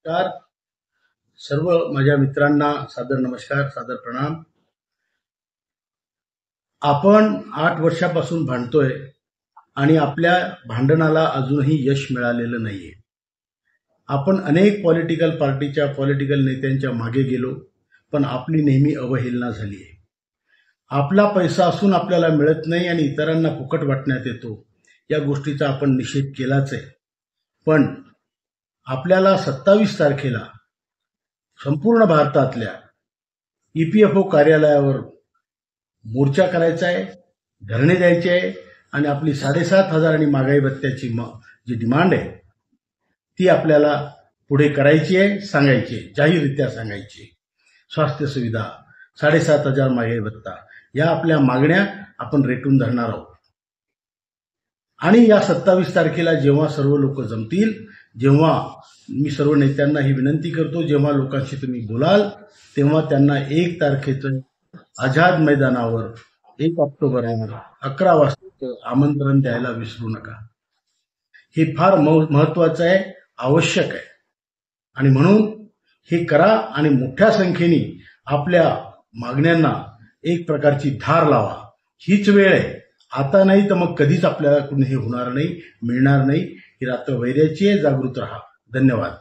नमस्कार. सर्व माझ्या मित्रांना सादर नमस्कार, सादर प्रणाम. आपण 8 वर्षापासून भांडतोय आणि आपल्या भांडणाला अजूनही यश मिळालेलं नाहीये. आपण अनेक पॉलिटिकल पार्टीच्या, पॉलिटिकल नेत्यांच्या मागे गेलो, पण आपली नेहमी अवहेलना झाली आहे. आपला पैसा असून आपल्याला मिळत नाही आणि इतरांना फुकट वाटण्यात येतो, या गोष्टीचा आपण निषेध केलाच आहे. पण आपल्याला 27 तारखेला संपूर्ण भारतातल्या EPFO कार्यालयावर मोर्चा करायचा आहे, धरणे द्यायचे आहे आणि आपली 7,500 आणि महागाई भत्त्याची जी डिमांड आहे ती आपल्याला पुढे करायची आहे, सांगायची आहे, जाहीररित्या सांगायची आहे. स्वास्थ्य सुविधा, 7,500 महागाई भत्ता, या आपल्या मागण्या आपण रेटून धरणार आहोत. आणि या 27 तारखेला जेव्हा सर्व लोक जमतील, जेव्हा मी सर्व नेत्यांना ही विनंती करतो, जेव्हा लोकांशी तुम्ही बोलाल तेव्हा त्यांना 1 तारखेचं आझाद मैदानावर 1 ऑक्टोबरवर 11 वाजता आमंत्रण द्यायला विसरू नका. हे फार महत्वाचं आहे, आवश्यक आहे. आणि म्हणून हे करा आणि मोठ्या संख्येने आपल्या मागण्यांना एक प्रकारची धार लावा. हीच वेळ आहे, आता नाही तर मग कधीच आपल्याला कुणी हे होणार नाही, मिळणार नाही. ही रात्र वैर्याची आहे. जागृत राहा. धन्यवाद.